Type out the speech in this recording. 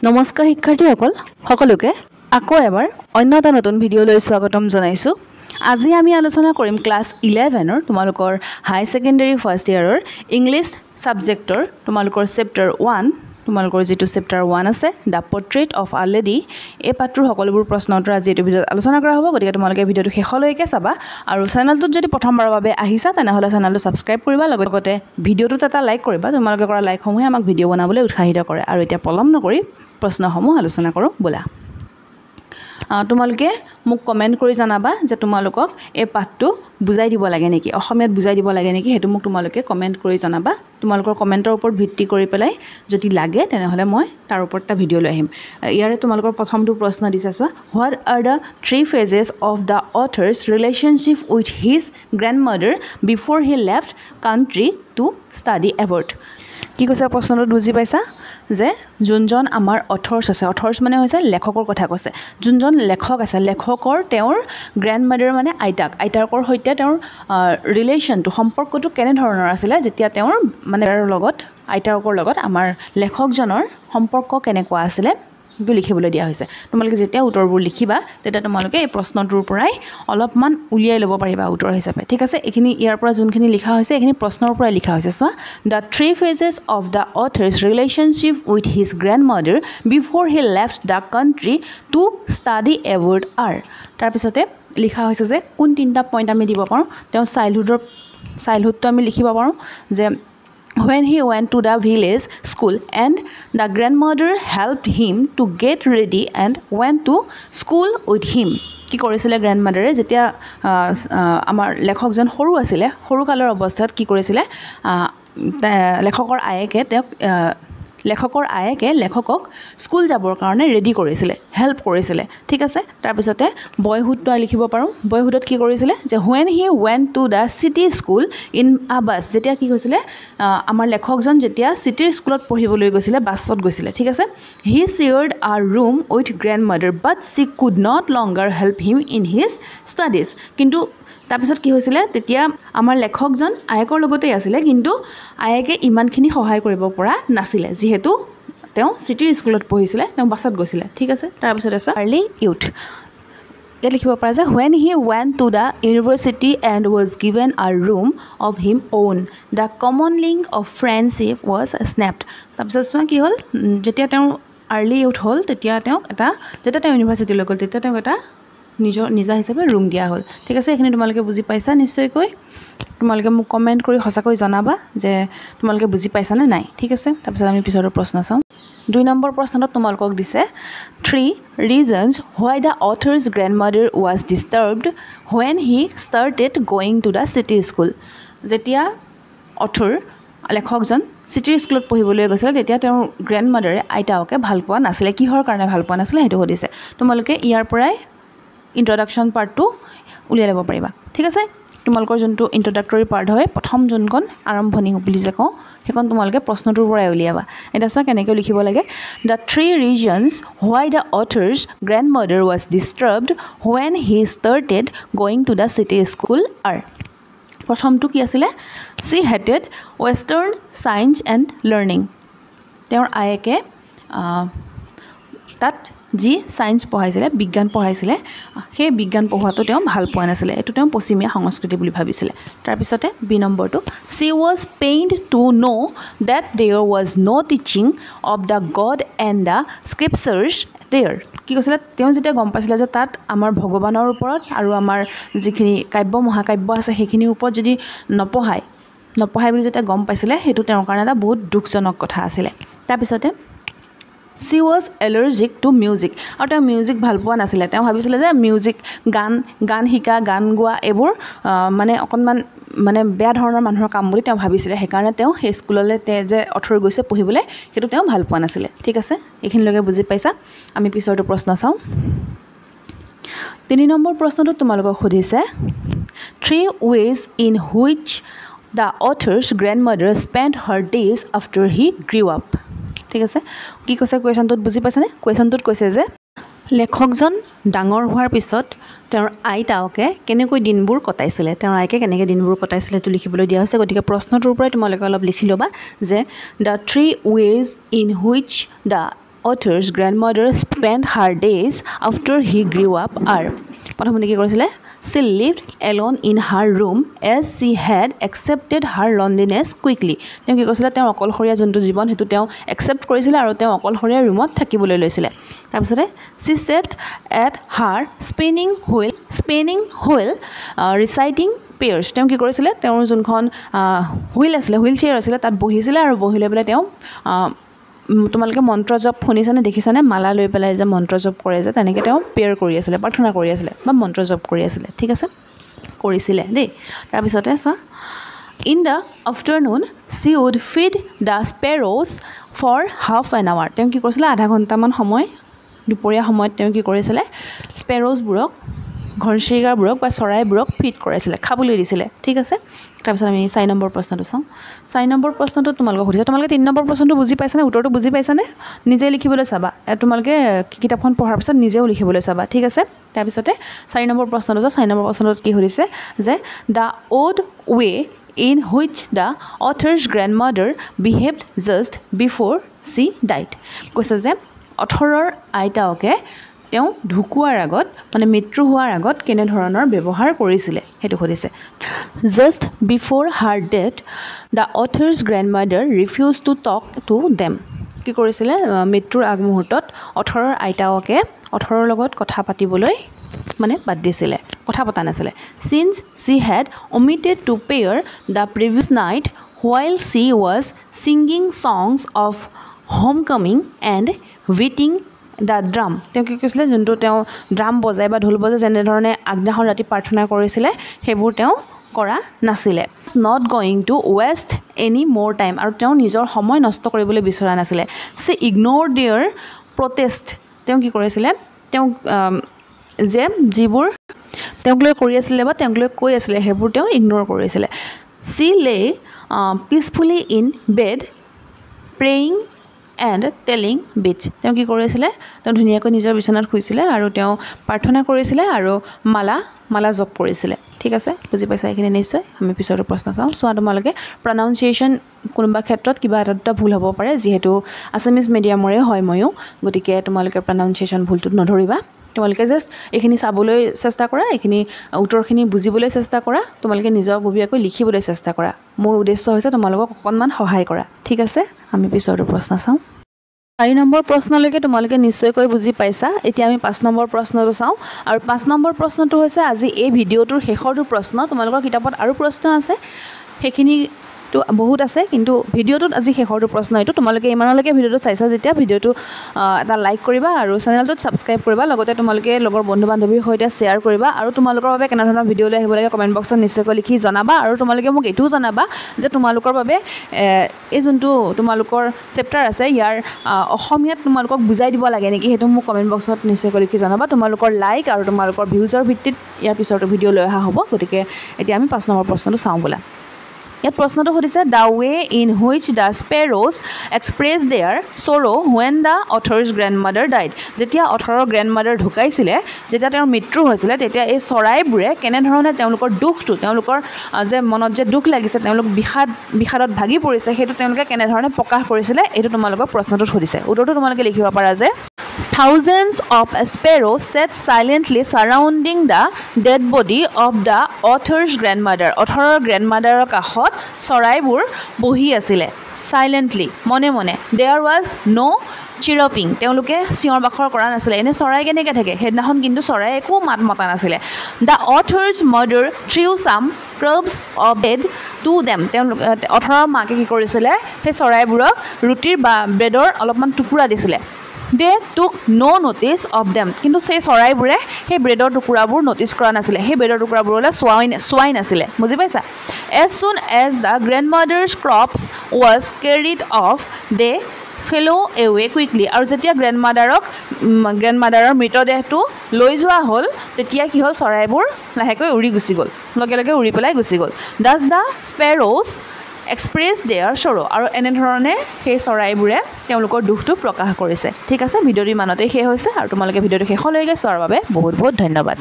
নমস্কাৰ শিক্ষাৰ্থীসকল সকলোকে আকৌ এবাৰ অন্য এটা নতুন ভিডিঅ'লৈ স্বাগতম জনাইছোঁ। আজি আমি আলোচনা কৰিম ক্লাছ 11ৰ তোমালোকৰ হাই ছেকেণ্ডাৰী ফাৰ্ষ্ট ইয়াৰৰ ইংলিছ ছাবজেক্টৰ তোমালোকৰ চেপ্টাৰ 1 তোমালোকৰ যেটো চেপ্টাৰ 1 আছে the portrait of a lady এই পাঠটোৰ সকলোবোৰ প্ৰশ্ন উত্তৰ আজি এই ভিডিঅ'ত আলোচনা কৰা হ'ব। গতিকে তোমালোকে ভিডিঅ'টো শেষলৈকে চাবা আৰু চেনেলটোত যদি প্ৰথমবাৰৰ বাবে আহিছা তেনেহ'লে চেনেলটো ছাবস্ক্ৰাইব কৰিবা, লগতে ভিডিঅ'টোত এটা লাইক কৰিবা। তোমালোকে কৰা লাইকসমূহে আমাক ভিডিঅ' বনাবলৈ উৎসাহিত কৰে। আৰু এতিয়া পলম নকৰি প্ৰশ্নসমূহ আলোচনা কৰোঁ ব'লা। তোমালোকে মোক কমেণ্ট কৰি জনাবা যে তোমালোকক এই পাঠটো বুজাই দিব লাগে নেকি, অসমীয়াত বুজাই দিব লাগে নেকি, সেইটো মোক তোমালোকে কমেণ্ট কৰি জনাবা। তোমালোকৰ কমেণ্টৰ ওপৰত ভিত্তি কৰি পেলাই যদি লাগে তেনেহ'লে মই তাৰ ওপৰত এটা ভিডিঅ' লৈ আহিম। ইয়াৰে তোমালোকৰ প্ৰথমটো প্ৰশ্ন দিছে চোৱা, what are the 3 phases of the author's relationship with his grandmother before he left country to study abroad. কি কৈছে প্ৰশ্নটো বুজি পাইছা যে যোনজন আমাৰ অথৰ্ছ আছে, অথৰ্ছ মানে হৈছে লেখকৰ কথা কৈছে, যোনজন লেখক আছে লেখকৰ তেওঁৰ গ্ৰেণ্ডমাদাৰ মানে আইতাকৰ সৈতে তেওঁৰ ৰিলেশ্যনটো সম্পৰ্কটো কেনেধৰণৰ আছিলে যেতিয়া তেওঁৰ মানে আইতাকৰ লগত আমাৰ লেখকজনৰ সম্পৰ্ক কেনেকুৱা আছিলে সেইটো লিখিবলৈ দিয়া হৈছে। তোমালোকে যেতিয়া উত্তৰবোৰ লিখিবা তেতিয়া তোমালোকে এই প্ৰশ্নটোৰ পৰাই অলপমান উলিয়াই ল'ব পাৰিবা উত্তৰ হিচাপে, ঠিক আছে। এইখিনি ইয়াৰ পৰা যোনখিনি লিখা হৈছে এইখিনি প্ৰশ্নৰ পৰাই লিখা হৈছে। চোৱা, the 3 phases of the author's relationship with his grandmother before he left the country to study abroad are. তাৰপিছতে লিখা হৈছে যে কোন 3টা পইণ্ট আমি দিব পাৰোঁ। তেওঁ চাইল্ডহুডটো আমি লিখিব পাৰোঁ যে when he went to the village school and the grandmother helped him to get ready and went to school with him। কি কৰিছিলে গ্ৰেণ্ডমাদাৰে যেতিয়া আমাৰ লেখকজন সৰু আছিলে, সৰুকালৰ অৱস্থাত কি কৰিছিলে, লেখকৰ আয়েকে লেখকক স্কুল যাবৰ কাৰণে ৰেডি কৰিছিলে, হেল্প কৰিছিলে, ঠিক আছে। তাৰপিছতে বয়হুডটো লিখিব পাৰোঁ। বয়হুডত কি কৰিছিলে যে when he went to the city school in a bus, যেতিয়া কি হৈছিলে আমাৰ লেখকজন যেতিয়া চিটিৰ স্কুলত পঢ়িবলৈ গৈছিলে বাছত গৈছিলে, ঠিক আছে। he shared a room with grandmother but she could not longer help him in his studies। কিন্তু তাৰপিছত কি হৈছিলে তেতিয়া আমাৰ লেখকজন আয়েকৰ লগতেই আছিলে কিন্তু আয়েকে ইমানখিনি সহায় কৰিব পৰা নাছিলে যিহেতু তেওঁ চিটিৰ স্কুলত পঢ়িছিলে, তেওঁ বাছত গৈছিলে, ঠিক আছে। তাৰপিছত আছে আৰ্লি ইউথ। ইয়াত লিখিব পৰা যে when he went to the university and was given a room of his own the common link of friendship was snapped। তাৰপিছত চোৱা কি হ'ল, যেতিয়া তেওঁ আৰ্লি ইউথ হ'ল তেতিয়া যেতিয়া তেওঁ ইউনিভাৰ্চিটিলৈ গ'ল তেতিয়া তেওঁক এটা নিজা হিচাপে ৰুম দিয়া হ'ল, ঠিক আছে। এইখিনি তোমালোকে বুজি পাইছা নিশ্চয়কৈ। তোমালোকে মোক কমেণ্ট কৰি সঁচাকৈ জনাবা যে তোমালোকে বুজি পাইছানে নাই, ঠিক আছে। তাৰপিছত আমি পিছৰ প্ৰশ্ন চাওঁ। 2 নম্বৰ প্ৰশ্নটোত তোমালোকক দিছে 3 reasons why the author's grandmother was disturbed when he started going to the city school। যেতিয়া লেখকজন চিটিৰ স্কুলত পঢ়িবলৈ গৈছিলে তেতিয়া তেওঁৰ গ্ৰেণ্ডমাদাৰে আইতাকে ভাল পোৱা নাছিলে। কিহৰ কাৰণে ভাল পোৱা নাছিলে সেইটো সুধিছে। তোমালোকে ইয়াৰ পৰাই ইন্ট্ৰডাকশ্যন পাৰ্টটো উলিয়াই ল'ব পাৰিবা, ঠিক আছে। তোমালোকৰ যোনটো ইন্ট্ৰডাক্টৰী পাৰ্ট হয় প্ৰথম যোনখন আৰম্ভণি বুলি যে কওঁ সেইখন তোমালোকে প্ৰশ্নটোৰ পৰাই উলিয়াবা। এতিয়া চোৱা কেনেকৈ লিখিব লাগে, the 3 reasons why the author's grandmother was disturbed when he started going to the city school are। প্ৰথমটো কি আছিলে, she hated western science and learning। তেওঁৰ আয়েকে তাত যি ছায়েন্স পঢ়াইছিলে, বিজ্ঞান পঢ়াইছিলে, সেই বিজ্ঞান পঢ়োৱাটো তেওঁ ভাল পোৱা নাছিলে, এইটো তেওঁ পশ্চিমীয়া সংস্কৃতি বুলি ভাবিছিলে। তাৰপিছতে বি নম্বৰটো, she was pained to know that there was no teaching of the God and the scriptures there। কি কৈছিলে, তেওঁ যেতিয়া গম পাইছিলে যে তাত আমাৰ ভগৱানৰ ওপৰত আৰু আমাৰ যিখিনি কাব্য মহাকাব্য আছে সেইখিনিৰ ওপৰত যদি নপঢ়ায় বুলি যেতিয়া গম পাইছিলে সেইটো তেওঁৰ কাৰণে এটা বহুত দুখজনক কথা আছিলে। তাৰপিছতে she was allergic to music। আৰু তেওঁ মিউজিক ভাল পোৱা নাছিলে। তেওঁ ভাবিছিলে যে মিউজিক গান শিকা, গান গোৱা এইবোৰ মানে অকণমান মানে বেয়া ধৰণৰ মানুহৰ কাম বুলি তেওঁ ভাবিছিলে। সেইকাৰণে তেওঁ সেই স্কুললৈ যে অথৰ গৈছে পঢ়িবলৈ সেইটো তেওঁ ভাল পোৱা নাছিলে, ঠিক আছে। এইখিনিলৈকে বুজি পাইছা। আমি পিছৰটো প্ৰশ্ন চাওঁ। 3 নম্বৰ প্ৰশ্নটোত তোমালোকক সুধিছে 3 ways in which the author's grandmother spent her days after he grew up। ঠিক আছে। কি কৈছে কুৱেশ্যনটোত বুজি পাইছানে? কুৱেশ্যনটোত কৈছে যে লেখকজন ডাঙৰ হোৱাৰ পিছত তেওঁৰ আইতাকে কেনেকৈ দিনবোৰ কটাইছিলে তেওঁৰ আইকে কেনেকৈ দিনবোৰ কটাইছিলে সেইটো লিখিবলৈ দিয়া হৈছে গতিকে প্ৰশ্নটোৰ পৰাই তোমালোকে অলপ লিখি ল'বা যে the 3 ways in which the author's grandmother spent her days after he grew up are প্ৰথমতে কি কৰিছিলে she lived alone in her room as she had accepted her loneliness quickly তেওঁ কি কৰিছিলে তেওঁ অকলশৰীয়া যোনটো জীৱন হেতু তেওঁ একসেপ্ট কৰিছিলে আৰু তেওঁ অকলশৰীয়া ৰুমত থাকিবলৈ লৈছিলে তাৰপিছতে she sat at her spinning wheel reciting pairs তেওঁ কি কৰিছিলে তেওঁৰ যোনখন হুইল আছিলে হুইল চেয়াৰ আছিলে তাত বহিছিলে আৰু বহিলে পেলাই তেওঁ তোমালোকে মন্ত্ৰ জপ শুনিছানে দেখিছানে মালা লৈ পেলাই যে মন্ত্ৰ জপ কৰে যে তেনেকৈ তেওঁ পেয়াৰ কৰি আছিলে প্ৰাৰ্থনা কৰি আছিলে বা মন্ত্ৰ জপ কৰি আছিলে ঠিক আছে কৰিছিলে দেই তাৰপিছতে চোৱা in the afternoon she would feed the sparrows for half an hour তেওঁ কি কৰিছিলে আধা ঘণ্টামান সময় দুপৰীয়া সময়ত তেওঁ কি কৰিছিলে স্পেৰ'জবোৰক ঘৰচিৰিকাবোৰক বা চৰাইবোৰক ফিড কৰাইছিলে খাবলৈ দিছিলে ঠিক আছে তাৰপিছত আমি 4 নম্বৰ প্ৰশ্নটো চাওঁ 4 নম্বৰ প্ৰশ্নটো তোমালোকক সুধিছে তোমালোকে 3 নম্বৰ প্ৰশ্নটো বুজি পাইছানে উত্তৰটো বুজি পাইছানে নিজে লিখিবলৈ চাবা তোমালোকে কিতাপখন পঢ়াৰ পিছত নিজেও লিখিবলৈ চাবা ঠিক আছে তাৰপিছতে 4 নম্বৰ প্ৰশ্নটো 4 নম্বৰ প্ৰশ্নটোত কি সুধিছে যে the odd way in which the author's grandmother behaved just before she died কৈছে যে অথৰৰ আইতাকে তেওঁ ঢুকুৱাৰ আগত মানে মৃত্যু হোৱাৰ আগত কেনে ধৰণৰ ব্যৱহাৰ কৰিছিলে হেতু সুধিছে just before her death the author's grandmother refused to talk to them কি কৰিছিলে মৃত্যুৰ আগমুহূৰ্তত অথৰৰ আইতাকে অথৰৰ লগত কথা পাতিবলৈ মানে বাদ দিছিলে কথা পতা নাছিলে since she had omitted to pair the previous night while she was singing songs of homecoming and beating the drum তেওঁ কি কৈছিলে যোনটো তেওঁ ড্ৰাম বজায় বা ঢোল বজায় যেনে ধৰণে আগদিনাখন ৰাতি প্ৰাৰ্থনা কৰিছিলে সেইবোৰ তেওঁ কৰা নাছিলে not going to waste any more time আৰু তেওঁ নিজৰ সময় নষ্ট কৰিবলৈ বিচৰা নাছিলে she ignored their protest তেওঁ কি কৰিছিলে তেওঁ যে যিবোৰ তেওঁক লৈ কৰি আছিলে বা তেওঁক লৈ কৈ আছিলে সেইবোৰ তেওঁ ইগনোৰ কৰিছিলে she lay peacefully in bed praying and telling bits তেওঁ কি কৰিছিলে তেওঁ ধুনীয়াকৈ নিজৰ বিছনাত শুইছিলে আৰু তেওঁ প্ৰাৰ্থনা কৰিছিলে আৰু মালা জপ কৰিছিলে ঠিক আছে বুজি পাইছা এখিনি নিশ্চয় আমি পিছৰটো প্ৰশ্ন চাওঁ সোৱা তোমালোকে প্ৰনাউন্সিয়েচন কোনোবা ক্ষেত্ৰত কিবা এটা ভুল হ'ব পাৰে যেহেতু আসামিজ মিডিয়ামৰে হয় ময়ো গতিকে তোমালোকে প্ৰনাউন্সিয়েচন ভুলটো নধৰিবা তোমালোকে জাস্ট এখিনি চাবলৈ চেষ্টা কৰা এখিনি উত্তৰখিনি বুজিবলৈ চেষ্টা কৰা তোমালোকে নিজৰ ববিয়াকৈ লিখিবলৈ চেষ্টা কৰা মোৰ উদ্দেশ্য হৈছে তোমালোকক অকণমান সহায় কৰা ঠিক আছে আমি পিছৰটো প্ৰশ্ন চাওঁ 4 নম্বৰ প্ৰশ্নলৈকে তোমালোকে নিশ্চয়কৈ বুজি পাইছা এতিয়া আমি 5 নম্বৰ প্ৰশ্নটো চাওঁ আৰু 5 নম্বৰ প্ৰশ্নটো হৈছে আজি এই ভিডিঅ'টোৰ শেষৰটো প্ৰশ্ন তোমালোকৰ কিতাপত আৰু প্ৰশ্ন আছে সেইখিনি তো বহুত আছে কিন্তু ভিডিঅ'টোত আজি শেষৰটো প্ৰশ্ন এইটো তোমালোকে ইমানলৈকে ভিডিঅ'টো চাইছা যেতিয়া ভিডিঅ'টো এটা লাইক কৰিবা আৰু চেনেলটোত সাবস্ক্ৰাইব কৰিবা লগতে তোমালোকে লগৰ বন্ধু বান্ধৱীৰ সৈতে শ্বেয়াৰ কৰিবা আৰু তোমালোকৰ বাবে কেনে ধৰণৰ ভিডিঅ' লৈ আহিব লাগে কমেন্ট বক্সত নিশ্চয়কৈ লিখি জনাবা আৰু তোমালোকে মোক এটোও জনাবা যে তোমালোকৰ বাবে এই যোনটো তোমালোকৰ চেপ্টাৰ আছে ইয়াৰ অসমীয়াত তোমালোকক বুজাই দিব লাগে নেকি হেতু মোক কমেন্ট বক্সত নিশ্চয়কৈ লিখি জনাবা তোমালোকৰ লাইক আৰু তোমালোকৰ ভিউজৰ ভিত্তিত ইয়াৰ পিছৰটো ভিডিঅ' লৈ অহা হ'ব গতিকে এতিয়া আমি 5 নম্বৰ প্ৰশ্নটো চাওঁ বলা ইয়াত প্ৰশ্নটো সুধিছে the way in which the sparrows express their sorrow when the author's grandmother died যেতিয়া অথৰৰ গ্ৰেণ্ডমাদাৰ ঢুকাইছিলে যেতিয়া তেওঁৰ মৃত্যু হৈছিলে তেতিয়া এই চৰাইবোৰে কেনে ধৰণে তেওঁলোকৰ দুখটো তেওঁলোকৰ যে মনত যে দুখ লাগিছে তেওঁলোক বিষাদত ভাগি পৰিছে হেতু তেওঁলোকে কেনে ধৰণে প্ৰকাশ কৰিছিলে এটো তোমালোকক প্ৰশ্নটো সুধিছে উত্তৰটো তোমালোকে লিখিব পাৰা যে Thousands of sparrows sat silently surrounding the dead body of the author's grandmother. অথৰৰ গ্ৰেণ্ডমাদাৰৰ কাষত চৰাইবোৰ বহি আছিল silently মনে মনে there was no chirping তেওঁলোকে চিঞৰ বাখৰ কৰা নাছিল এনে চৰাই কেনেকৈ থাকে হেদিনাখন কিন্তু চৰাই একো মাত মতা নাছিল the author's mother threw some crumbs of bread to them অথৰৰ মাকে কি কৰিছিল সেই চৰাইবোৰক ৰুটিৰ বা ব্ৰেডৰ অলপমান টুকুৰা দিছিল They took no notice of them. কিন্তু সেই চৰাইবোৰে সেই ব্ৰেডৰ টুকুৰাবোৰ নটিচ কৰা নাছিল সেই ব্ৰেডৰ টুকুৰাবোৰলৈ সোৱাই নাছিল বুজি পাইছা As soon as the grandmother's crops was carried off they flew away quickly আৰু যেতিয়া গ্ৰেণ্ডমাদাৰৰ মৃতদেহটো লৈ যোৱা হ'ল তেতিয়া কি হ'ল চৰাইবোৰ লাহেকৈ উৰি গুচি গ'ল লগে লগে উৰি পেলাই গুচি গ'ল Thus the sparrows express their sorrow আৰু এনে ধৰণে সেই চৰাইবোৰে তেওঁলোকৰ দুখটো প্ৰকাশ কৰিছে ঠিক আছে ভিডিঅ'ৰ ইমানতে শেষ হৈছে আৰু তোমালোকে ভিডিঅ'টো শেষলৈকে চোৱাৰ বাবে বহুত বহুত ধন্যবাদ